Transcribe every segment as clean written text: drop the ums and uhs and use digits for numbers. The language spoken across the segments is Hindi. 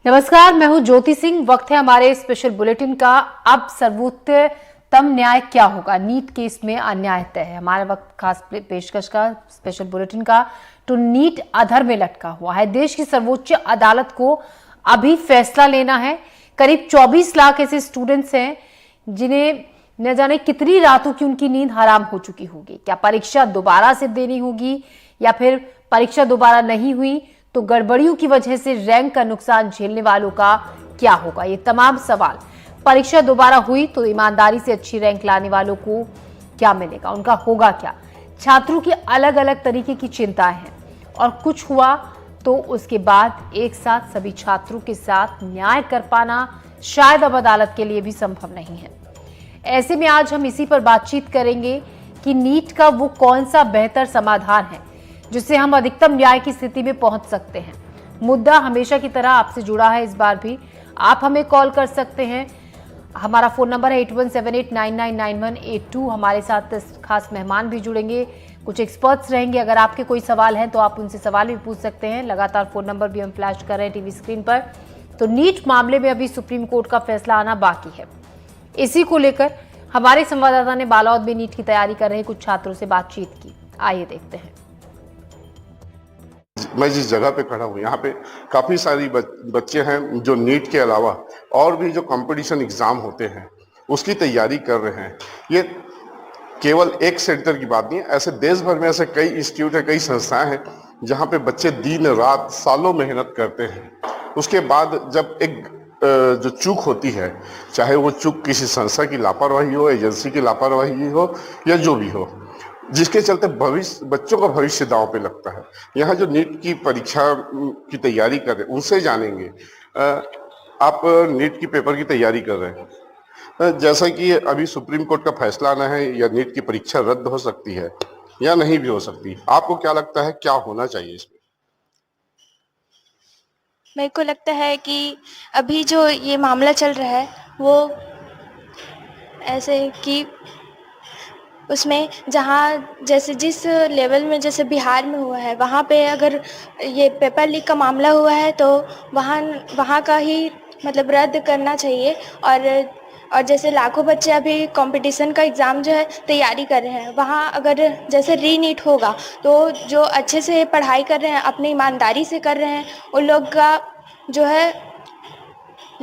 नमस्कार, मैं हूं ज्योति सिंह। वक्त है हमारे स्पेशल बुलेटिन का। अब सर्वोच्चतम न्याय क्या होगा, नीट केस में अन्याय तय है। हमारे वक्त खास पेशकश का स्पेशल बुलेटिन का। तो नीट अधर में लटका हुआ है। देश की सर्वोच्च अदालत को अभी फैसला लेना है। करीब 24 लाख ऐसे स्टूडेंट्स हैं जिन्हें न जाने कितनी रातों की उनकी नींद हराम हो चुकी होगी। क्या परीक्षा दोबारा से देनी होगी या फिर परीक्षा दोबारा नहीं हुई तो गड़बड़ियों की वजह से रैंक का नुकसान झेलने वालों का क्या होगा? ये तमाम सवाल। परीक्षा दोबारा हुई तो ईमानदारी से अच्छी रैंक लाने वालों को क्या मिलेगा, उनका होगा क्या? छात्रों की अलग अलग तरीके की चिंताएं हैं और कुछ हुआ तो उसके बाद एक साथ सभी छात्रों के साथ न्याय कर पाना शायद अब अदालत के लिए भी संभव नहीं है। ऐसे में आज हम इसी पर बातचीत करेंगे कि नीट का वो कौन सा बेहतर समाधान है जिससे हम अधिकतम न्याय की स्थिति में पहुंच सकते हैं। मुद्दा हमेशा की तरह आपसे जुड़ा है। इस बार भी आप हमें कॉल कर सकते हैं। हमारा फोन नंबर है 8178999182। हमारे साथ खास मेहमान भी जुड़ेंगे, कुछ एक्सपर्ट्स रहेंगे। अगर आपके कोई सवाल हैं तो आप उनसे सवाल भी पूछ सकते हैं। लगातार फोन नंबर भी हम फ्लैश कर रहे हैं टीवी स्क्रीन पर। तो नीट मामले में अभी सुप्रीम कोर्ट का फैसला आना बाकी है। इसी को लेकर हमारे संवाददाता ने बालोद में नीट की तैयारी कर रहे कुछ छात्रों से बातचीत की। आइए देखते हैं। मैं जिस जगह पे खड़ा हूँ यहाँ पे काफी सारी बच्चे हैं जो नीट के अलावा और भी जो कंपटीशन एग्जाम होते हैं उसकी तैयारी कर रहे हैं। ये केवल एक सेंटर की बात नहीं है, ऐसे देश भर में ऐसे कई इंस्टीट्यूट है, कई संस्थाएं हैं जहाँ पे बच्चे दिन रात सालों मेहनत करते हैं। उसके बाद जब एक जो चूक होती है, चाहे वो चूक किसी संस्था की लापरवाही हो, एजेंसी की लापरवाही हो या जो भी हो, जिसके चलते भविष्य बच्चों का भविष्य दांव पे लगता है। यहाँ जो नीट की परीक्षा की तैयारी कर रहे हैं उनसे जानेंगे। आप नीट की पेपर की तैयारी कर रहे हैं, जैसा कि अभी सुप्रीम कोर्ट का फैसला आना है, या नीट की परीक्षा रद्द हो सकती है या नहीं भी हो सकती, आपको क्या लगता है क्या होना चाहिए इसमें? मेरे को लगता है कि अभी जो ये मामला चल रहा है वो ऐसे कि उसमें जहाँ जैसे जिस लेवल में जैसे बिहार में हुआ है वहाँ पे अगर ये पेपर लीक का मामला हुआ है तो वहाँ का ही मतलब रद्द करना चाहिए। और जैसे लाखों बच्चे अभी कंपटीशन का एग्ज़ाम जो है तैयारी कर रहे हैं, वहाँ अगर जैसे रीनीट होगा तो जो अच्छे से पढ़ाई कर रहे हैं, अपनी ईमानदारी से कर रहे हैं, उन लोग का जो है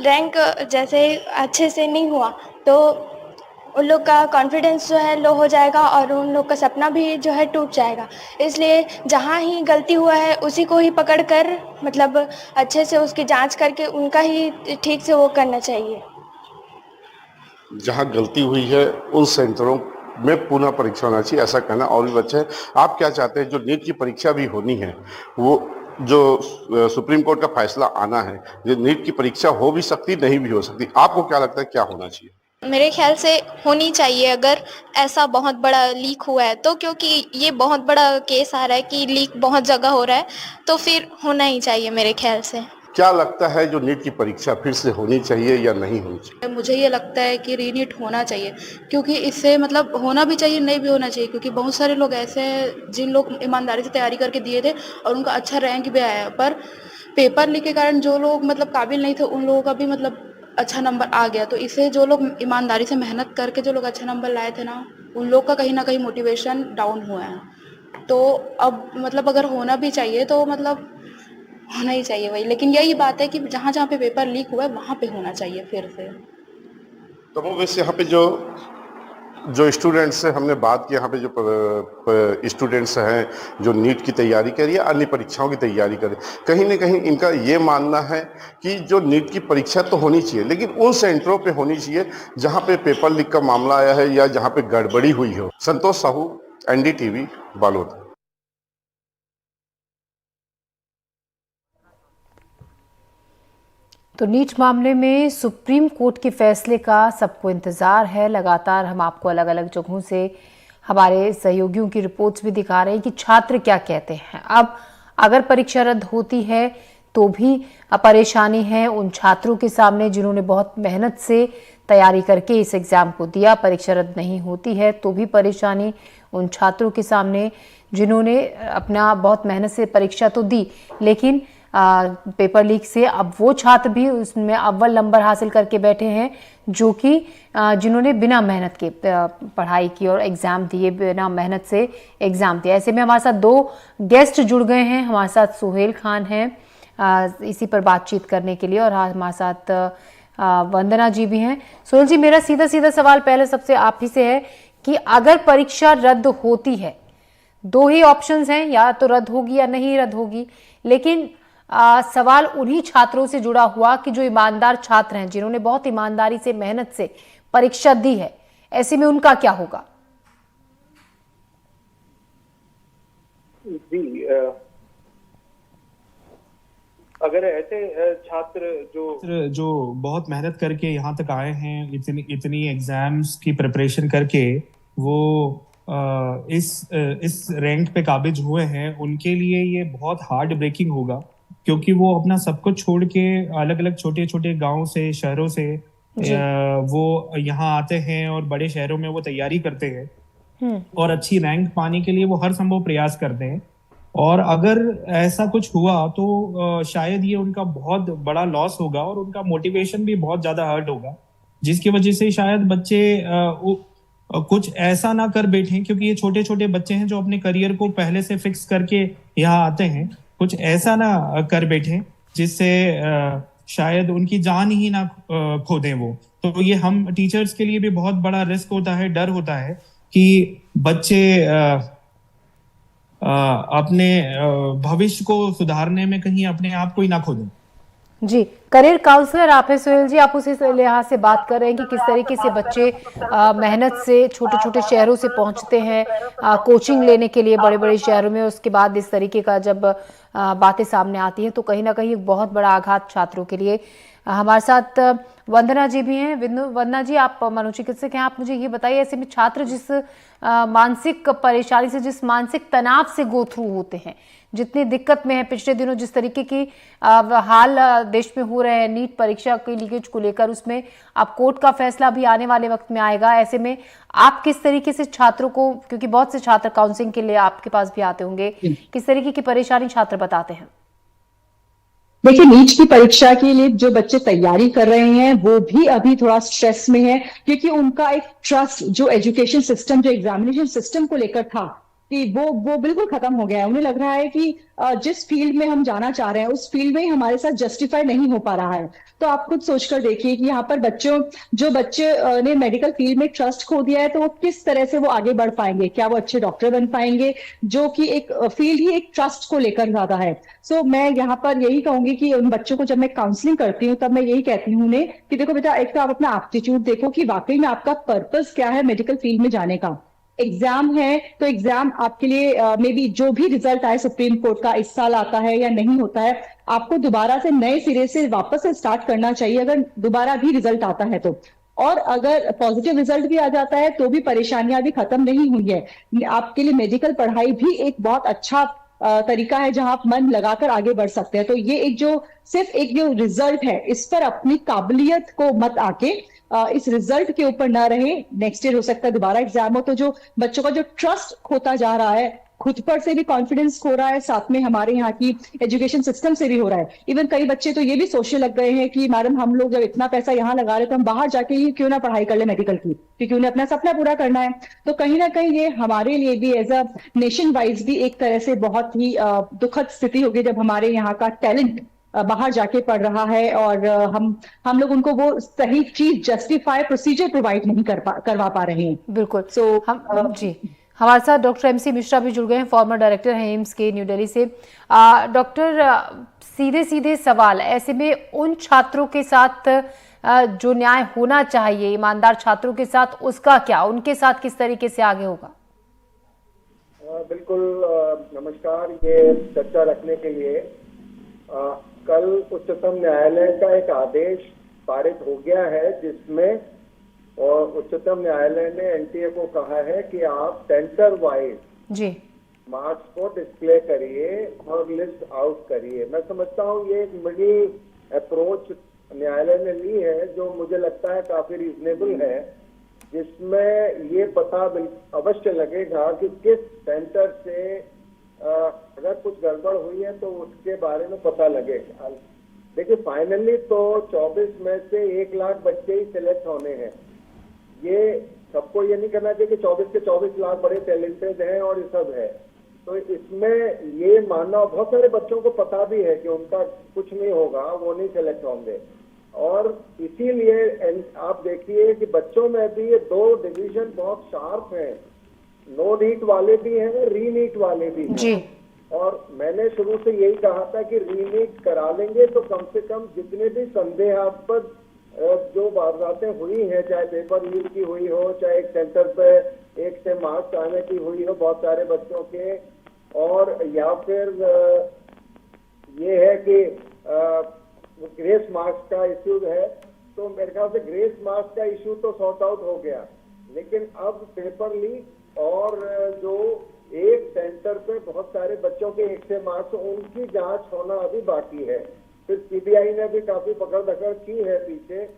रैंक जैसे अच्छे से नहीं हुआ तो उन लोग का कॉन्फिडेंस जो है लो हो जाएगा और उन लोग का सपना भी जो है टूट जाएगा। इसलिए जहाँ ही गलती हुआ है उसी को ही पकड़ कर मतलब अच्छे से उसकी जांच करके उनका ही ठीक से वो करना चाहिए। जहाँ गलती हुई है उन सेंटरों में पुनः परीक्षा होना चाहिए, ऐसा कहना और भी बच्चे हैं। आप क्या चाहते हैं जो नीट की परीक्षा भी होनी है, वो जो सुप्रीम कोर्ट का फैसला आना है, ये नीट की परीक्षा हो भी सकती नहीं भी हो सकती, आपको क्या लगता है क्या होना चाहिए? मेरे ख्याल से होनी चाहिए अगर ऐसा बहुत बड़ा लीक हुआ है तो, क्योंकि ये बहुत बड़ा केस आ रहा है कि लीक बहुत जगह हो रहा है तो फिर होना ही चाहिए मेरे ख्याल से। क्या लगता है जो नीट की परीक्षा फिर से होनी चाहिए या नहीं होनी चाहिए? मुझे ये लगता है कि रीनीट होना चाहिए, क्योंकि इससे मतलब होना भी चाहिए नहीं भी होना चाहिए, क्योंकि बहुत सारे लोग ऐसे हैं जिन लोग ईमानदारी से तैयारी करके दिए थे और उनका अच्छा रैंक भी आया, पर पेपर लीक के कारण जो लोग मतलब काबिल नहीं थे उन लोगों का भी मतलब अच्छा नंबर आ गया। तो इससे जो लोग ईमानदारी से मेहनत करके जो लोग अच्छा नंबर लाए थे ना, उन लोग का ना कहीं मोटिवेशन डाउन हुआ है। तो अब मतलब अगर होना भी चाहिए तो मतलब होना ही चाहिए वही, लेकिन यही बात है कि जहाँ जहाँ पे पेपर लीक हुआ है वहाँ पे होना चाहिए फिर से। तो वो वैसे यहाँ पे जो स्टूडेंट्स से हमने बात की, यहाँ पे जो स्टूडेंट्स हैं जो नीट की तैयारी कर रही है, अन्य परीक्षाओं की तैयारी कर रही है, कहीं ना कहीं इनका ये मानना है कि जो नीट की परीक्षा तो होनी चाहिए लेकिन उन सेंटरों पे होनी चाहिए जहाँ पे पेपर लीक का मामला आया है या जहाँ पे गड़बड़ी हुई हो। संतोष साहू, NDTV, बालोद। तो नीट मामले में सुप्रीम कोर्ट के फैसले का सबको इंतजार है। लगातार हम आपको अलग अलग जगहों से हमारे सहयोगियों की रिपोर्ट्स भी दिखा रहे हैं कि छात्र क्या कहते हैं। अब अगर परीक्षा रद्द होती है तो भी परेशानी है उन छात्रों के सामने जिन्होंने बहुत मेहनत से तैयारी करके इस एग्जाम को दिया। परीक्षा रद्द नहीं होती है तो भी परेशानी उन छात्रों के सामने जिन्होंने अपना बहुत मेहनत से परीक्षा तो दी लेकिन पेपर लीक से अब वो छात्र भी उसमें अव्वल नंबर हासिल करके बैठे हैं, जो कि जिन्होंने बिना मेहनत के पढ़ाई की और एग्ज़ाम दिए, बिना मेहनत से एग्ज़ाम दिए। ऐसे में हमारे साथ 2 गेस्ट जुड़ गए हैं। हमारे साथ सुहेल खान हैं इसी पर बातचीत करने के लिए, और हमारे साथ वंदना जी भी हैं। सुहेल जी, मेरा सीधा सीधा सवाल पहले सबसे आप ही से है कि अगर परीक्षा रद्द होती है, 2 ही ऑप्शंस हैं, या तो रद्द होगी या नहीं रद्द होगी, लेकिन सवाल उन्हीं छात्रों से जुड़ा हुआ कि जो ईमानदार छात्र हैं, जिन्होंने बहुत ईमानदारी से, मेहनत से परीक्षा दी है, ऐसे में उनका क्या होगा? जी, अगर ऐसे छात्र जो बहुत मेहनत करके यहाँ तक आए हैं, इतनी एग्जाम्स की प्रिपरेशन करके वो इस रैंक पे काबिज हुए हैं, उनके लिए ये बहुत हार्ड ब्रेकिंग होगा, क्योंकि वो अपना सब कुछ छोड़ के अलग अलग छोटे छोटे गांव से, शहरों से वो यहाँ आते हैं और बड़े शहरों में वो तैयारी करते हैं और अच्छी रैंक पाने के लिए वो हर संभव प्रयास करते हैं। और अगर ऐसा कुछ हुआ तो शायद ये उनका बहुत बड़ा लॉस होगा और उनका मोटिवेशन भी बहुत ज्यादा हर्ट होगा, जिसकी वजह से शायद बच्चे कुछ ऐसा ना कर बैठे, क्योंकि ये छोटे छोटे बच्चे हैं जो अपने करियर को पहले से फिक्स करके यहाँ आते हैं, कुछ ऐसा ना कर बैठे जिससे शायद उनकी जान ही ना खो दें वो। तो ये हम टीचर्स के लिए भी बहुत बड़ा रिस्क होता है, डर होता है कि बच्चे अपने भविष्य को सुधारने में कहीं अपने आप को ही ना खो दें। जी, करियर काउंसलर आप हैं सुहेल जी, आप उसी लिहाज से बात कर रहे हैं कि किस तरीके से बच्चे मेहनत से छोटे छोटे शहरों से पहुंचते हैं कोचिंग लेने के लिए बड़े बड़े शहरों में, उसके बाद इस तरीके का जब बातें सामने आती हैं तो कहीं ना कहीं एक बहुत बड़ा आघात छात्रों के लिए। हमारे साथ वंदना जी भी हैं। वंदना जी, आप मनोचिकित्सक हैं, आप मुझे ये बताइए, ऐसे में छात्र जिस मानसिक परेशानी से, जिस मानसिक तनाव से गो थ्रू होते हैं, जितनी दिक्कत में है, पिछले दिनों जिस तरीके की हाल देश में हो रहे हैं नीट परीक्षा के लीकेज को लेकर, उसमें अब कोर्ट का फैसला भी आने वाले वक्त में आएगा। ऐसे में आप किस तरीके से छात्रों को, क्योंकि बहुत से छात्र काउंसलिंग के लिए आपके पास भी आते होंगे, किस तरीके की परेशानी छात्र बताते हैं? देखिए, नीट की परीक्षा के लिए जो बच्चे तैयारी कर रहे हैं वो भी अभी थोड़ा स्ट्रेस में है, क्योंकि उनका एक ट्रस्ट जो एजुकेशन सिस्टम, जो एग्जामिनेशन सिस्टम को लेकर था, कि वो बिल्कुल खत्म हो गया है। उन्हें लग रहा है कि जिस फील्ड में हम जाना चाह रहे हैं उस फील्ड में ही हमारे साथ जस्टिफाई नहीं हो पा रहा है। तो आप खुद सोचकर देखिए कि यहाँ पर जो बच्चे ने मेडिकल फील्ड में ट्रस्ट खो दिया है, तो वो किस तरह से वो आगे बढ़ पाएंगे, क्या वो अच्छे डॉक्टर बन पाएंगे, जो कि एक फील्ड ही एक ट्रस्ट को लेकर ज्यादा है। सो मैं यहाँ पर यही कहूंगी कि उन बच्चों को जब मैं काउंसलिंग करती हूँ तब मैं यही कहती हूँ उन्हें कि देखो बेटा, एक तो आप अपना एप्टीट्यूड देखो कि वाकई में आपका पर्पस क्या है मेडिकल फील्ड में जाने का। एग्जाम है तो एग्जाम आपके लिए मे बी जो भी रिजल्ट आए सुप्रीम कोर्ट का, इस साल आता है या नहीं होता है, आपको दोबारा से नए सिरे से वापस से स्टार्ट करना चाहिए अगर दोबारा भी रिजल्ट आता है तो। और अगर पॉजिटिव रिजल्ट भी आ जाता है तो भी परेशानियां भी खत्म नहीं हुई है। आपके लिए मेडिकल पढ़ाई भी एक बहुत अच्छा तरीका है जहां आप मन लगाकर आगे बढ़ सकते हैं। तो ये एक जो सिर्फ एक जो रिजल्ट है, इस पर अपनी काबिलियत को मत आके इस रिजल्ट के ऊपर ना रहे। नेक्स्ट ईयर हो सकता है दोबारा एग्जाम हो, तो जो बच्चों का जो ट्रस्ट खोता जा रहा है, खुद पर से भी कॉन्फिडेंस खो रहा है, साथ में हमारे यहाँ की एजुकेशन सिस्टम से भी हो रहा है। इवन कई बच्चे तो ये भी सोचने लग गए हैं कि मैडम, हम लोग जब इतना पैसा यहाँ लगा रहे तो हम बाहर जाके ही क्यों ना पढ़ाई कर ले मेडिकल की, क्योंकि उन्हें अपना सपना पूरा करना है। तो कहीं ना कहीं ये हमारे लिए भी एज अ नेशन वाइज भी एक तरह से बहुत ही दुखद स्थिति होगी जब हमारे यहाँ का टैलेंट बाहर जाके पढ़ रहा है और हम लोग उनको वो सही चीज, जस्टिफाई प्रोसीजर प्रोवाइड नहीं करवा पा रहे हैं। बिल्कुल। जी, हमारे साथ डॉक्टर MC मिश्रा भी जुड़ गए हैं, फॉर्मर डायरेक्टर हैं एम्स के न्यू दिल्ली से। डॉक्टर, सीधे सीधे सवाल, ऐसे में उन छात्रों के साथ जो न्याय होना चाहिए, ईमानदार छात्रों के साथ, उसका क्या, उनके साथ किस तरीके से आगे होगा? बिल्कुल, नमस्कार। ये चर्चा रखने के लिए कल उच्चतम न्यायालय का एक आदेश पारित हो गया है, जिसमें और उच्चतम न्यायालय ने NTA को कहा है कि आप सेंटर वाइज मार्क्स को डिस्प्ले करिए और लिस्ट आउट करिए। मैं समझता हूँ ये एक मिडिल अप्रोच न्यायालय ने ली है, जो मुझे लगता है काफी रीजनेबल है, जिसमें ये पता अवश्य लगेगा कि किस सेंटर से अगर कुछ गड़बड़ हुई है तो उसके बारे में पता लगे। देखिए फाइनली तो 24 में से 1 लाख बच्चे ही सिलेक्ट होने हैं। ये सबको ये नहीं करना चाहिए कि 24 के 24 लाख बड़े टैलेंटेड हैं और ये सब है। तो इसमें ये मानना, बहुत सारे बच्चों को पता भी है कि उनका कुछ नहीं होगा, वो नहीं सिलेक्ट होंगे। और इसीलिए आप देखिए कि बच्चों में भी ये 2 डिवीजन बहुत शार्प हैं। नो नीट वाले भी हैं, री नीट वाले भी हैं। जी। और मैंने शुरू से यही कहा था कि रीनीट करा लेंगे तो कम से कम जितने भी संदेहास्पद जो वारदातें हुई हैं, चाहे पेपर लीक की हुई हो, चाहे एक सेंटर पे एक से मार्क्स आने की हुई हो बहुत सारे बच्चों के, और या फिर ये है कि ग्रेस मार्क्स का इश्यू है, तो मेरे ख्याल से ग्रेस मार्क्स का इश्यू तो सॉर्ट आउट हो गया। लेकिन अब पेपर लीक और जो एक सेंटर पे बहुत सारे बच्चों के 1 से मार्क्स, उनकी जांच होना अभी बाकी है। फिर सीबीआई ने भी काफी पकड़ धकड़ की है पीछे,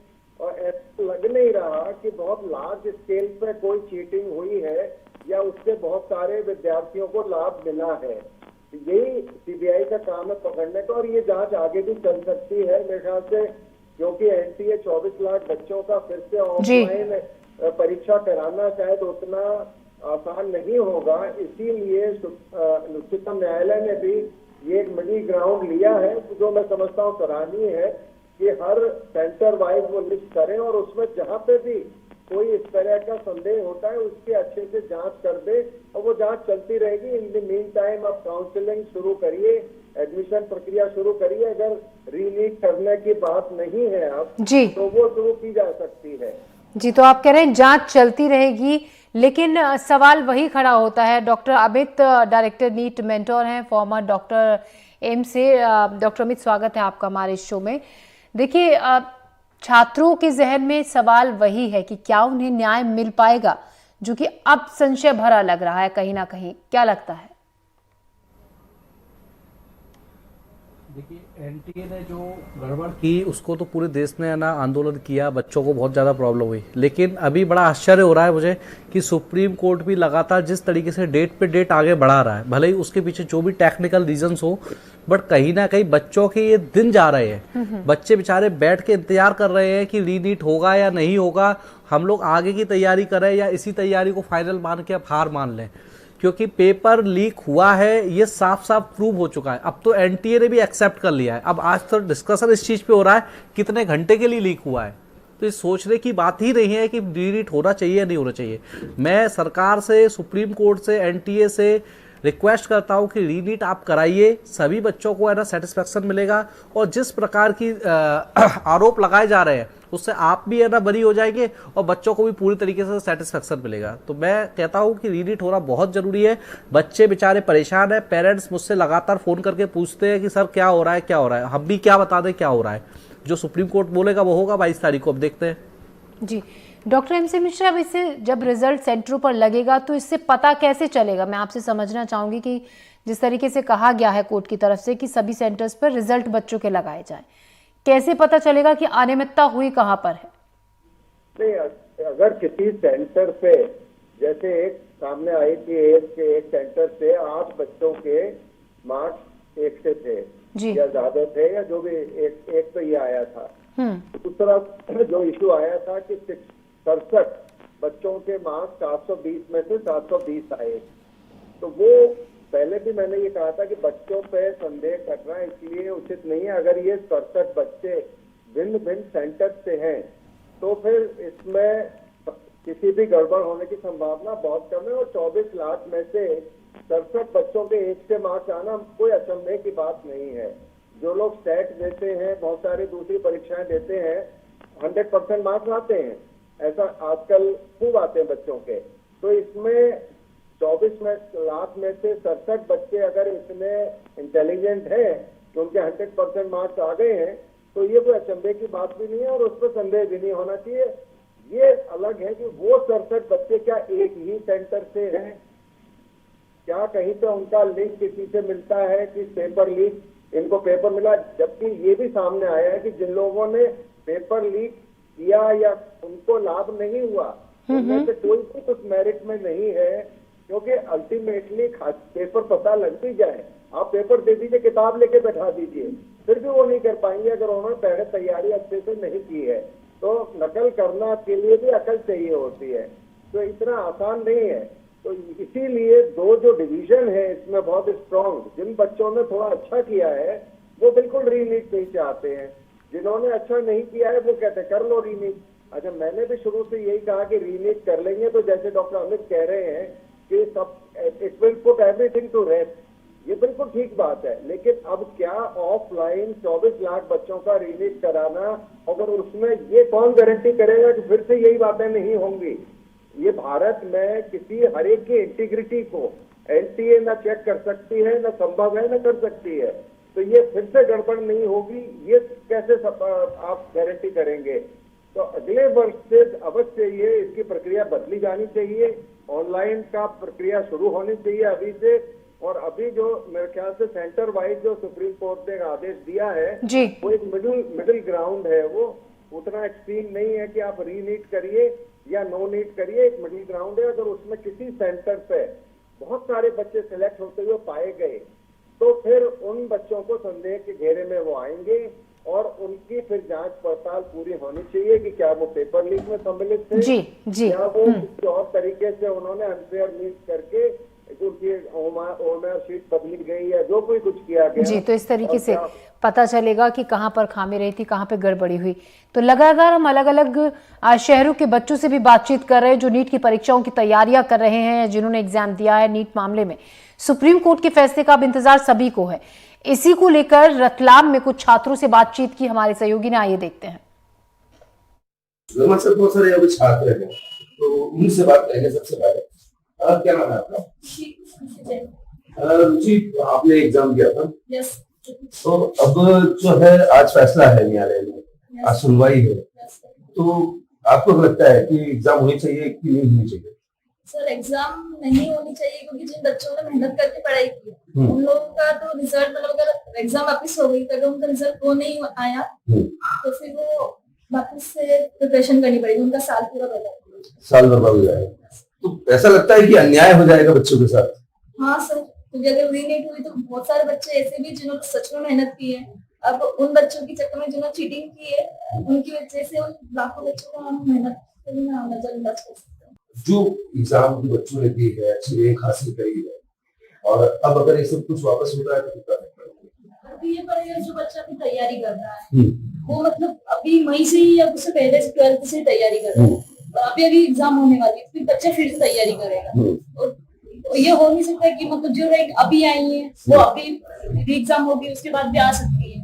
और ऐसा लग नहीं रहा कि बहुत लार्ज स्केल पे कोई चीटिंग हुई है या उससे बहुत सारे विद्यार्थियों को लाभ मिला है। यही सीबीआई का काम है पकड़ने का, और ये जांच आगे भी चल सकती है मेरे ख्याल से, क्योंकि एनटीए 24 लाख बच्चों का फिर से ऑफलाइन परीक्षा कराना शायद उतना आसान नहीं होगा। इसीलिए उच्चतम न्यायालय ने भी ये एक मिडिल ग्राउंड लिया है, जो मैं समझता हूँ सराहनीय है, कि हर सेंटर वाइज वो लिस्ट करें और उसमें जहाँ पे भी कोई इस तरह का संदेह होता है उसकी अच्छे से जांच कर दे, और वो जांच चलती रहेगी। इन द मीन टाइम आप काउंसलिंग शुरू करिए, एडमिशन प्रक्रिया शुरू करिए। अगर रीनीट करने की बात नहीं है अब जी, तो वो शुरू की जा सकती है। जी, तो आप कह रहे हैं जांच चलती रहेगी, लेकिन सवाल वही खड़ा होता है। Doctor Amit, director NEET mentor हैं, फॉर्मर डॉक्टर एम से। डॉक्टर अमित, स्वागत है आपका हमारे इस शो में। देखिए, छात्रों के जहन में सवाल वही है कि क्या उन्हें न्याय मिल पाएगा, जो कि अब संशय भरा लग रहा है कहीं ना कहीं। क्या लगता है? देखिए, एनटीए ने जो गड़बड़ की उसको तो पूरे देश ने ना आंदोलन किया, बच्चों को बहुत ज़्यादा प्रॉब्लम हुई। लेकिन अभी बड़ा आश्चर्य हो रहा है मुझे कि सुप्रीम कोर्ट भी लगातार जिस तरीके से डेट पे डेट आगे बढ़ा रहा है, भले ही उसके पीछे जो भी टेक्निकल रीजंस हो, बट कहीं ना कहीं बच्चों के ये दिन जा रहे हैं। बच्चे बेचारे बैठ के इंतजार कर रहे हैं कि रीनीट होगा या नहीं होगा, हम लोग आगे की तैयारी करें या इसी तैयारी को फाइनल मान के अब हार मान लें। क्योंकि पेपर लीक हुआ है ये साफ साफ प्रूव हो चुका है। अब तो एनटीए ने भी एक्सेप्ट कर लिया है। अब आज तो डिस्कशन इस चीज पे हो रहा है कितने घंटे के लिए लीक हुआ है, तो ये सोचने की बात ही नहीं है कि रीनीट होना चाहिए या नहीं होना चाहिए। मैं सरकार से, सुप्रीम कोर्ट से, एनटीए से रिक्वेस्ट करता हूं कि रीनीट आप कराइए, सभी बच्चों को है ना सेटिस्फेक्शन मिलेगा, और जिस प्रकार की आरोप लगाए जा रहे हैं उससे आप भी है ना बरी हो जाएंगे और बच्चों को भी पूरी तरीके से सेटिस्फेक्शन मिलेगा। तो मैं कहता हूं कि रीनीट होना बहुत जरूरी है। बच्चे बेचारे परेशान है, पेरेंट्स मुझसे लगातार फोन करके पूछते हैं कि सर क्या हो रहा है, क्या हो रहा है। हम भी क्या बता दें क्या हो रहा है, जो सुप्रीम कोर्ट बोलेगा वो होगा 22 तारीख को। अब देखते हैं। जी, डॉक्टर एम सी मिश्रा, अब इससे जब रिजल्ट सेंटरों पर लगेगा तो इससे पता कैसे चलेगा? मैं आपसे समझना चाहूंगी कि जिस तरीके से कहा गया है कोर्ट की तरफ से कि सभी सेंटर्स पर रिजल्ट बच्चों के लगाए जाएं, कैसे पता चलेगा कि अनियमितता हुई कहां पर है? नहीं, अगर किसी सेंटर पे, जैसे एक सामने आई थी एक सेंटर से 8 बच्चों के मार्क्स 1 से थे या ज्यादा थे, या जो भी एक तो ये आया था। दूसरा जो इशू आया था कि 67 बच्चों के मार्क्स 720 में से 720 आए। तो वो पहले भी मैंने ये कहा था कि बच्चों पे संदेह करना इसलिए उचित नहीं है। अगर ये 67 बच्चे भिन्न भिन्न सेंटर से हैं तो फिर इसमें किसी भी गड़बड़ होने की संभावना बहुत कम है। और 24 लाख में से 67 बच्चों के 1 से मार्क्स आना कोई अचंभे की बात नहीं है। जो लोग स्टेट देते हैं, बहुत सारी दूसरी परीक्षाएं देते हैं, 100% मार्क्स आते हैं। ऐसा आजकल खूब आते हैं बच्चों के। तो इसमें 24 लाख में से 67 बच्चे अगर इतने इंटेलिजेंट हैं कि उनके 100% मार्क्स आ गए हैं, तो ये कोई अचंभे की बात भी नहीं है और उस पर संदेह भी नहीं होना चाहिए। ये अलग है कि वो 67 बच्चे क्या एक ही सेंटर से हैं, क्या कहीं पे उनका लिंक किसी से मिलता है कि पेपर लीक, इनको पेपर मिला। जबकि ये भी सामने आया है कि जिन लोगों ने पेपर लीक किया या उनको लाभ नहीं हुआ, उनमें से कोई भी कुछ मेरिट में नहीं है। क्योंकि अल्टीमेटली पेपर पता लग भी जाए, आप पेपर दे दीजिए, किताब लेके बैठा दीजिए, फिर भी वो नहीं कर पाएंगे अगर उन्होंने पहले तैयारी अच्छे से नहीं की है। तो नकल करना के लिए भी अकल चाहिए होती है, तो इतना आसान नहीं है। तो इसीलिए दो जो डिवीजन है इसमें बहुत स्ट्रॉन्ग, जिन बच्चों ने थोड़ा अच्छा किया है वो बिल्कुल रीनीट नहीं चाहते हैं, जिन्होंने अच्छा नहीं किया है वो कहते हैं कर लो रीनीट। अच्छा, मैंने भी शुरू से यही कहा कि रीनीट कर लेंगे तो जैसे डॉक्टर अमित कह रहे हैं कि सब it will put everything to rest, ये बिल्कुल ठीक बात है। लेकिन अब क्या ऑफलाइन 24 लाख बच्चों का रीनीट कराना, अगर उसमें ये कौन गारंटी करेगा कि फिर से यही बातें नहीं होंगी। ये भारत में किसी हर एक की इंटीग्रिटी को एनटीए न चेक कर सकती है, न संभव है, न कर सकती है। तो ये फिर से गड़बड़ नहीं होगी, ये कैसे आप गारंटी करेंगे। तो अगले वर्ष से अवश्य ये इसकी प्रक्रिया बदली जानी चाहिए, ऑनलाइन का प्रक्रिया शुरू होनी चाहिए अभी से। और अभी जो मेरे ख्याल से सेंटर वाइज जो सुप्रीम कोर्ट ने आदेश दिया है जी, वो एक मिडिल ग्राउंड है, वो उतना एक्सट्रीम नहीं है कि आप रीनीट करिए या नो नीट करिए, एक मिडिल ग्राउंड है। अगर उसमें किसी सेंटर पे बहुत सारे बच्चे सिलेक्ट होते हुए पाए गए तो फिर उन बच्चों को संदेह के घेरे में वो आएंगे और उनकी फिर जांच पड़ताल पूरी होनी चाहिए कि क्या वो पेपर लीक में सम्मिलित थे, जी, जी, या वो किसी और तरीके से उन्होंने अनफेयर मीट करके उनकी ओमर शीट बदली गई या जो कोई कुछ किया गया। जी, तो इस तरीके से पता चलेगा कि कहाँ पर खामी रही थी, कहाँ पे गड़बड़ी हुई। तो लगातार हम अलग अलग शहरों के बच्चों से भी बातचीत कर रहे हैं जो नीट की परीक्षाओं की तैयारियां कर रहे हैं, जिन्होंने एग्जाम दिया है नीट मामले में। सुप्रीम कोर्ट के फैसले का अब इंतजार सभी को है। इसी को लेकर रतलाम में कुछ छात्रों से बातचीत की हमारे सहयोगी ने, आइए देखते हैं। बहुत सारे अभी छात्र हैं तो उनसे बात करेंगे। सबसे पहले क्या नाम है आपका? रुचि, आपने एग्जाम दिया था? यस। तो अब जो है आज फैसला है न्यायालय में, आज सुनवाई है, तो आपको लगता है कि एग्जाम होनी चाहिए कि नहीं होनी चाहिए? सर, एग्जाम नहीं होनी चाहिए क्योंकि जिन बच्चों ने मेहनत करके पढ़ाई की उन लोगों का तो रिजल्ट, मतलब अगर एग्जाम वापिस हो गई तो अगर उनका रिजल्ट वो नहीं आया तो फिर वो वापस से प्रिपरेशन करनी पड़ेगी, उनका साल पूरा बर्बाद हो जाएगा। तो ऐसा लगता है कि अन्याय हो जाएगा बच्चों के साथ? हाँ सर, क्योंकि अगर रीनीट हुई तो बहुत सारे बच्चे ऐसे भी जिन्होंने सच में मेहनत की है, अब उन बच्चों के चक्कर में जिन्होंने चीटिंग की है उनकी वजह से उन लाखों बच्चों को हम मेहनत नजरअंदाज कर सकते हैं। जो एग्जाम बच्चों ने दी है, अच्छी रैंक हासिल करी है, और अब अगर ये सब कुछ वापस हो रहा है तो अभी ये पर जो बच्चा अपनी तैयारी कर रहा है वो मतलब अभी मई से ही या उससे पहले से 12th से तैयारी कर रहा है, अभी एग्जाम होने वाली है, फिर बच्चा फिर से तैयारी करेगा। और ये हो नहीं सकता कि मतलब जो रैंक अभी आई है वो अभी एग्जाम होगी उसके बाद भी आ सकती है,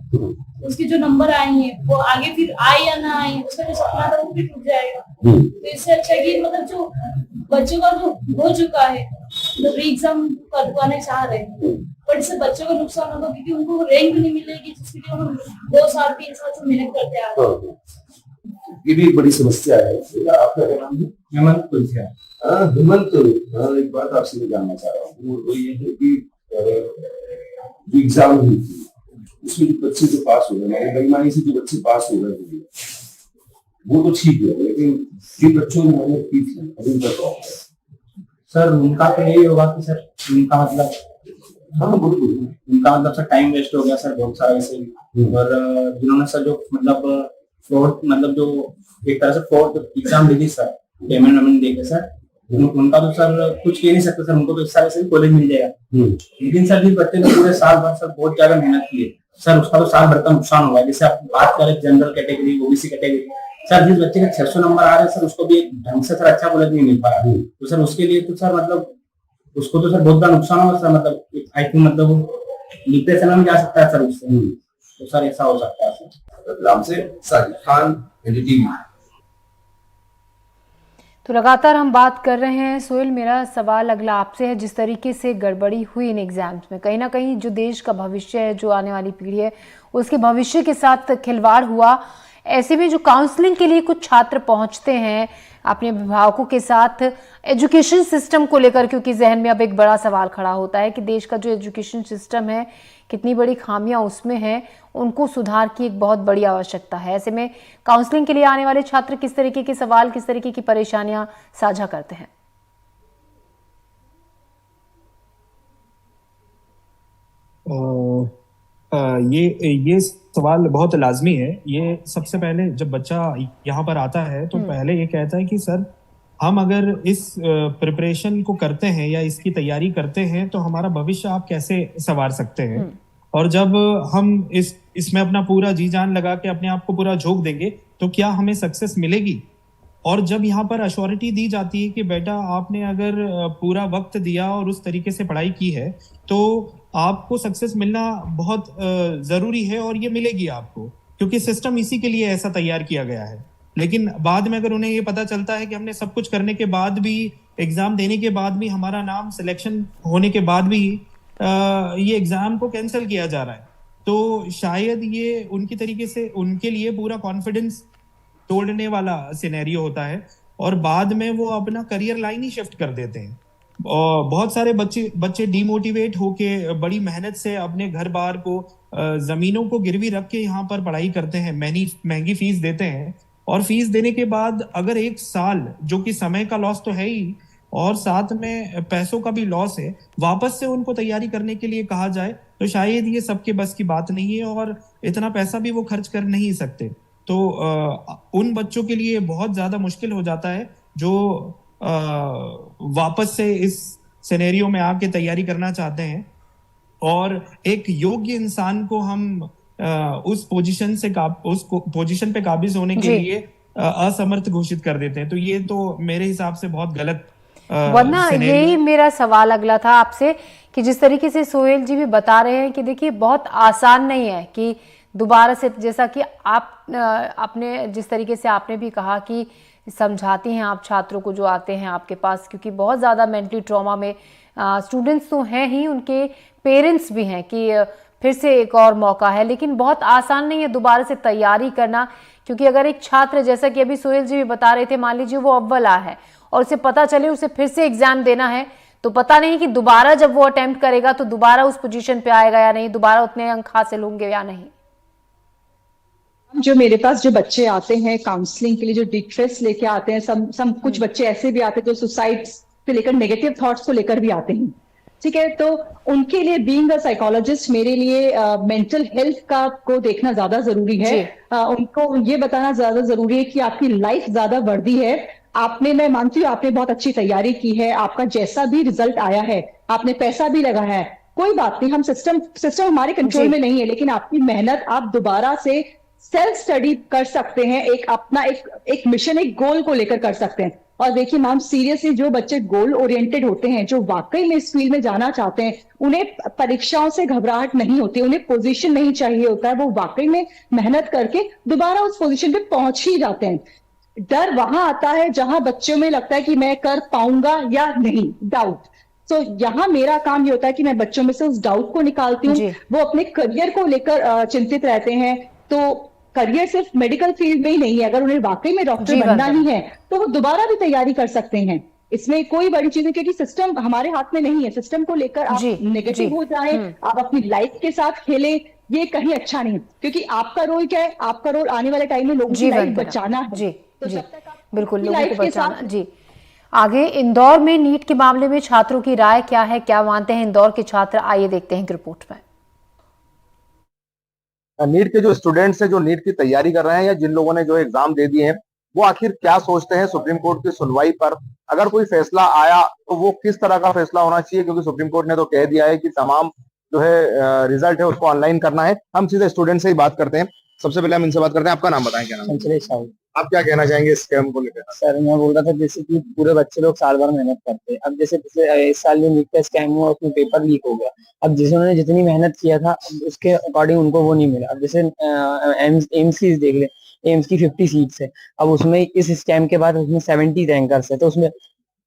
उसके जो नंबर आए हैं वो आगे फिर आए या ना आए उसका जो सपना था वो भी टूट जाएगा। तो इससे अच्छा कि मतलब जो बच्चों का जो हो चुका है मतलब री एग्जाम करवाने चाह रहे हैं, पर इससे बच्चों को नुकसान होगा क्योंकि उनको रैंक नहीं मिलेगी जिसके लिए हम 2 साल 3 साल से मेहनत करते आ रहे हैं। ये भी एक बड़ी समस्या है। आपका क्या नाम है? हेमंत कुलसिया। हेमंत, एक बात आपसे जानना चाह रहा हूँ, वो ये है कि जो एग्जाम हुई थी उसमें जो बच्चे जो पास हो गए, बेईमानी से जो बच्चे पास हो गए वो तो ठीक है, लेकिन जिन बच्चों ने मेहनत की थी अभी तक सर उनका तो यही होगा कि सर उनका मतलब उनका मतलब सर टाइम वेस्ट हो गया सर बहुत सारा ऐसे। और जिन्होंने सर जो मतलब फ्रॉड मतलब जो एक तरह से फ्रॉड एग्जाम दी थी सर, पेमेंट वेमेंट देके सर, उनका तो सर कुछ कह नहीं सकते सर, उनको तो इस साल से कॉलेज मिल जाएगा। लेकिन सर जिस बच्चे ने पूरे साल भर सर बहुत ज्यादा मेहनत की है सर, उसका तो साल भर का नुकसान हुआ है। जैसे आप बात करें general category, OBC category, sir जिस बच्चे के 600 नंबर आ रहे हैं सर उसको भी एक ढंग से सर अच्छा कॉलेज नहीं मिल पा रहा है, तो सर उसके लिए तो सर मतलब उसको तो सर बहुत बड़ा नुकसान होगा सर, मतलब आई थिंक मतलब डिप्रेशन में जा सकता है सर उससे, तो सर ऐसा हो सकता है सर। नाम से साजिद खान, एनडीटीवी। तो लगातार हम बात कर रहे हैं। सोहेल, मेरा सवाल अगला आपसे है, जिस तरीके से गड़बड़ी हुई इन एग्जाम्स में, कहीं ना कहीं जो देश का भविष्य है, जो आने वाली पीढ़ी है, उसके भविष्य के साथ खिलवाड़ हुआ। ऐसे में जो काउंसलिंग के लिए कुछ छात्र पहुंचते हैं अपने अभिभावकों के साथ एजुकेशन सिस्टम को लेकर, क्योंकि जहन में अब एक बड़ा सवाल खड़ा होता है कि देश का जो एजुकेशन सिस्टम है, कितनी बड़ी खामियां उसमें हैं, उनको सुधार की एक बहुत बड़ी आवश्यकता है। ऐसे में काउंसलिंग के लिए आने वाले छात्र किस तरीके के सवाल, किस तरीके की परेशानियां साझा करते हैं? ये सवाल बहुत लाजमी है। ये सबसे पहले जब बच्चा यहाँ पर आता है तो पहले ये कहता है कि सर हम अगर इस प्रिपरेशन को करते हैं या इसकी तैयारी करते हैं तो हमारा भविष्य आप कैसे संवार सकते हैं। और जब हम इसमें अपना पूरा जी जान लगा के अपने आप को पूरा झोंक देंगे तो क्या हमें सक्सेस मिलेगी। और जब यहाँ पर अश्योरिटी दी जाती है कि बेटा आपने अगर पूरा वक्त दिया और उस तरीके से पढ़ाई की है तो आपको सक्सेस मिलना बहुत जरूरी है और ये मिलेगी आपको, क्योंकि सिस्टम इसी के लिए ऐसा तैयार किया गया है। लेकिन बाद में अगर उन्हें ये पता चलता है कि हमने सब कुछ करने के बाद भी, एग्जाम देने के बाद भी, हमारा नाम सिलेक्शन होने के बाद भी ये एग्जाम को कैंसिल किया जा रहा है, तो शायद ये उनकी तरीके से उनके लिए पूरा कॉन्फिडेंस तोड़ने वाला सिनेरियो होता है और बाद में वो अपना करियर लाइन ही शिफ्ट कर देते हैं। और बहुत सारे बच्चे डीमोटिवेट होके बड़ी मेहनत से अपने घर बार को, जमीनों को गिरवी रख के यहाँ पर पढ़ाई करते हैं, महंगी फीस देते हैं और फीस देने के बाद अगर एक साल, जो कि समय का लॉस तो है ही और साथ में पैसों का भी लॉस है, वापस से उनको तैयारी करने के लिए कहा जाए तो शायद ये सबके बस की बात नहीं है और इतना पैसा भी वो खर्च कर नहीं सकते। तो उन बच्चों के लिए बहुत ज्यादा मुश्किल हो जाता है जो वापस से इस सिनेरियो में आके तैयारी करना चाहते हैं और एक योग्य इंसान को हम उस पोजीशन पे काबिज होने के लिए असमर्थ घोषित कर देते हैं। तो ये तो मेरे हिसाब से बहुत गलत वरना यही मेरा सवाल अगला था आपसे कि जिस तरीके से सोहेल जी भी बता रहे हैं कि देखिए बहुत आसान नहीं है कि दोबारा से, जैसा कि आपने जिस तरीके से आपने भी कहा कि समझाते हैं आप छात्रों को जो आते हैं आपके पास, क्योंकि बहुत ज़्यादा मेंटली ट्रॉमा में स्टूडेंट्स तो हैं ही, उनके पेरेंट्स भी हैं कि फिर से एक और मौका है, लेकिन बहुत आसान नहीं है दोबारा से तैयारी करना। क्योंकि अगर एक छात्र, जैसा कि अभी सोहेल जी भी बता रहे थे, मान लीजिए वो अव्वल आया है और उसे पता चले उसे फिर से एग्जाम देना है, तो पता नहीं कि दोबारा जब वो अटेम्प्ट करेगा तो दोबारा उस पोजीशन पे आएगा या नहीं, दोबारा उतने अंक हासिल होंगे या नहीं। जो मेरे पास जो बच्चे आते हैं काउंसलिंग के लिए, जो डिस्ट्रेस लेके आते हैं, सब कुछ बच्चे ऐसे भी आते हैं जो सुसाइड से लेकर नेगेटिव थॉट्स को लेकर भी आते हैं, ठीक है। तो उनके लिए बीइंग अ साइकोलॉजिस्ट मेरे लिए मेंटल हेल्थ का को देखना ज्यादा जरूरी है। उनको ये बताना ज्यादा जरूरी है कि आपकी लाइफ ज्यादा वर्दी है। मैं मानती हूँ आपने बहुत अच्छी तैयारी की है, आपका जैसा भी रिजल्ट आया है, आपने पैसा भी लगाया है, कोई बात नहीं, हम सिस्टम हमारे कंट्रोल में नहीं है, लेकिन आपकी मेहनत, आप दोबारा से सेल्फ स्टडी कर सकते हैं, एक मिशन, एक गोल को लेकर कर सकते हैं। और देखिए मैम, सीरियसली जो बच्चे गोल ओरिएंटेड होते हैं, जो वाकई में इस फील्ड में जाना चाहते हैं, उन्हें परीक्षाओं से घबराहट नहीं होती, उन्हें पोजीशन नहीं चाहिए होता है, वो वाकई में मेहनत करके दोबारा उस पोजीशन पे पहुंच ही जाते हैं। डर वहां आता है जहां बच्चों में लगता है कि मैं कर पाऊंगा या नहीं, डाउट। तो यहाँ मेरा काम ये होता है कि मैं बच्चों में से उस डाउट को निकालती हूँ। वो अपने करियर को लेकर चिंतित रहते हैं, तो करियर सिर्फ मेडिकल फील्ड में ही नहीं है, अगर उन्हें वाकई में डॉक्टर बनना ही है तो वो दोबारा भी तैयारी कर सकते हैं। इसमें कोई बड़ी चीज है, क्योंकि सिस्टम हमारे हाथ में नहीं है। सिस्टम को लेकर आप नेगेटिव हो जाए, आप अपनी लाइफ के साथ खेले, ये कहीं अच्छा नहीं है, क्योंकि आपका रोल क्या है, आपका रोल आने वाले टाइम में लोगों की लाइफ बचाना है। तो जब तक आप बिल्कुल लोगों को बचाना। जी, आगे इंदौर में नीट के मामले में छात्रों की राय क्या है, क्या मानते हैं इंदौर के छात्र, आइए देखते हैं रिपोर्ट में। नीट के जो स्टूडेंट्स हैं, जो नीट की तैयारी कर रहे हैं या जिन लोगों ने जो एग्जाम दे दिए हैं, वो आखिर क्या सोचते हैं सुप्रीम कोर्ट की सुनवाई पर। अगर कोई फैसला आया तो वो किस तरह का फैसला होना चाहिए, क्योंकि सुप्रीम कोर्ट ने तो कह दिया है कि तमाम जो है रिजल्ट है उसको ऑनलाइन करना है। हम सीधे स्टूडेंट से ही बात करते हैं। सबसे पहले हम इनसे बात करते हैं, आपका नाम बताएं, क्या नाम है? आप क्या कहना चाहेंगे इस स्कैम को लेकर? सर मैं बोल रहा था जैसे कि पूरे बच्चे लोग साल भर मेहनत करते हैं, अब जैसे पिछले इस साल जो नीट का स्कैम हुआ उसमें पेपर लीक हो गया, अब जिन्होंने जितनी मेहनत किया था उसके अकॉर्डिंग उनको वो नहीं मिला। अब जैसे एम्स की देख ले, एम्स की 50 सीट्स है, अब उसमें इस स्कैम के बाद उसमें 70 रैंकर्स है, तो उसमें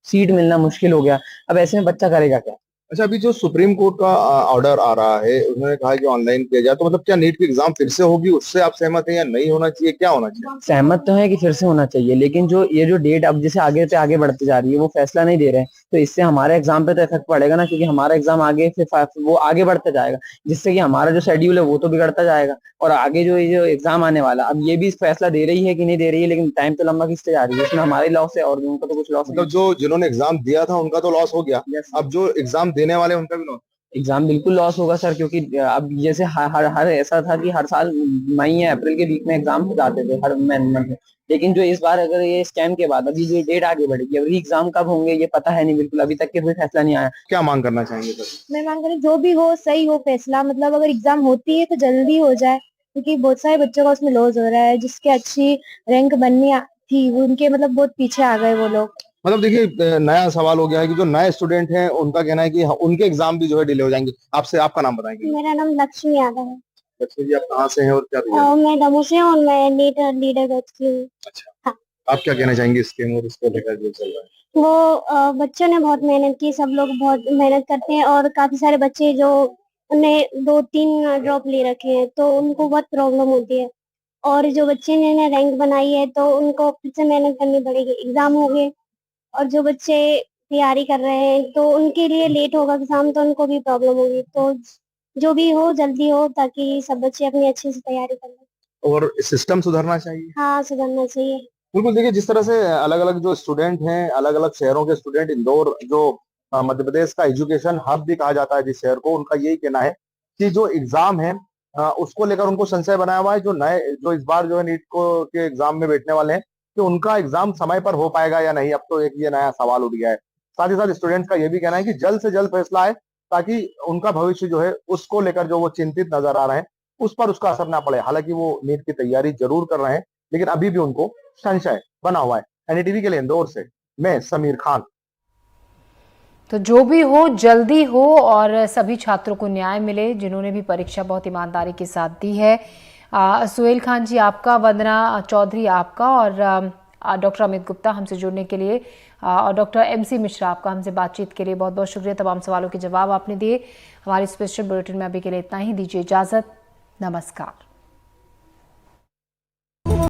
सीट मिलना मुश्किल हो गया। अब ऐसे में बच्चा करेगा क्या? अच्छा, अभी जो सुप्रीम कोर्ट का ऑर्डर आ रहा है, उन्होंने कहा कि ऑनलाइन किया जाए, तो मतलब क्या नीट की एग्जाम फिर से होगी, उससे आप सहमत हैं या नहीं होना चाहिए, क्या होना चाहिए? सहमत तो है कि फिर से होना चाहिए, लेकिन जो ये जो डेट अब जैसे आगे से आगे बढ़ती जा रही है, वो फैसला नहीं दे रहे हैं, तो इससे हमारे एग्जाम पे तो इफेक्ट पड़ेगा ना, क्योंकि हमारा एग्जाम आगे फिर वो आगे बढ़ता जाएगा, जिससे कि हमारा जो शेड्यूल है वो तो बिगड़ता जाएगा, और आगे जो ये जो एग्जाम आने वाला, अब ये भी फैसला दे रही है कि नहीं दे रही है, लेकिन टाइम तो लंबा खींचते जा रही है, इसमें हमारी लॉस है और उनका तो कुछ लॉस। मतलब जो जिन्होंने एग्जाम दिया था उनका तो लॉस हो गया, अब जो एग्जाम देने वाले उनका भी लॉस। एग्जाम बिल्कुल लॉस होगा सर, क्योंकि अब जैसे हर ऐसा था कि हर साल मई या अप्रैल के वीक में एग्जाम हो जाते थे हर मंथ में, लेकिन जो इस बार अगर ये स्कैम के बाद अभी ये डेट आगे बढ़ेगी, अभी एग्जाम कब होंगे ये पता है नहीं, बिल्कुल अभी तक के कोई फैसला नहीं आया। क्या मांग करना चाहेंगे सर? मैं मांग रही जो भी हो सही हो फैसला, मतलब अगर एग्जाम होती है तो जल्दी हो जाए, क्योंकि बहुत सारे बच्चों का उसमें लॉस हो रहा है, जिसके अच्छी रैंक बननी थी उनके मतलब बहुत पीछे आ गए वो लोग। मतलब देखिए नया सवाल हो गया है कि जो नए स्टूडेंट हैं उनका कहना है कि उनके एग्जाम भी जो है डिले हो जाएंगे। आपसे आपका नाम बताएंगे? मेरा नाम लक्ष्मी यादव है। लक्ष्मी जी, आप कहाँ से हैं और क्या तैयारी? मैं दमोह से हूँ और मैं लीडर बैच की हूँ। अच्छा, आप क्या कहना चाहेंगे स्कीम और इसको लेकर जो चल रहा है? वो बच्चों ने बहुत मेहनत की, सब लोग बहुत मेहनत करते हैं और काफी सारे बच्चे जो उन्हें 2-3 ड्रॉप ले रखे हैं तो उनको बहुत प्रॉब्लम होती है, और जो बच्चे ने रैंक बनाई है तो उनको फिर से मेहनत करनी पड़ेगी। एग्जाम हो गए और जो बच्चे तैयारी कर रहे हैं तो उनके लिए लेट होगा एग्जाम, तो उनको भी प्रॉब्लम होगी। तो जो भी हो जल्दी हो ताकि सब बच्चे अपनी अच्छे से तैयारी कर लें। और सिस्टम सुधरना चाहिए। हाँ, सुधरना चाहिए। बिल्कुल, देखिए जिस तरह से अलग अलग जो स्टूडेंट हैं, अलग अलग शहरों के स्टूडेंट, इंदौर जो मध्य प्रदेश का एजुकेशन हब भी कहा जाता है जिस शहर को, उनका यही कहना है कि जो एग्जाम है उसको लेकर उनको संशय बनाया हुआ है। जो इस बार जो है नीट को के एग्जाम में बैठने वाले हैं कि उनका एग्जाम समय पर हो पाएगा या नहीं, अब तो एक ये नया सवाल उठ गया है। साथ ही साथ स्टूडेंट्स का ये भी कहना है कि जल्द से जल्द फैसला आए ताकि उनका भविष्य जो है उसको लेकर जो वो चिंतित नजर आ रहे हैं उस पर उसका असर ना पड़े। हालांकि वो नीट की तैयारी जरूर कर रहे हैं लेकिन अभी भी उनको संशय बना हुआ है। एनडीटीवी के लिए इंदौर से मैं समीर खान। तो जो भी हो जल्दी हो और सभी छात्रों को न्याय मिले जिन्होंने भी परीक्षा बहुत ईमानदारी के साथ दी है। सुहेल खान जी आपका, वंदना चौधरी आपका, और डॉक्टर अमित गुप्ता हमसे जुड़ने के लिए, और डॉक्टर MC मिश्रा आपका हमसे बातचीत के लिए बहुत बहुत शुक्रिया। तमाम सवालों के जवाब आपने दिए। हमारे स्पेशल बुलेटिन में अभी के लिए इतना ही। दीजिए इजाजत। नमस्कार।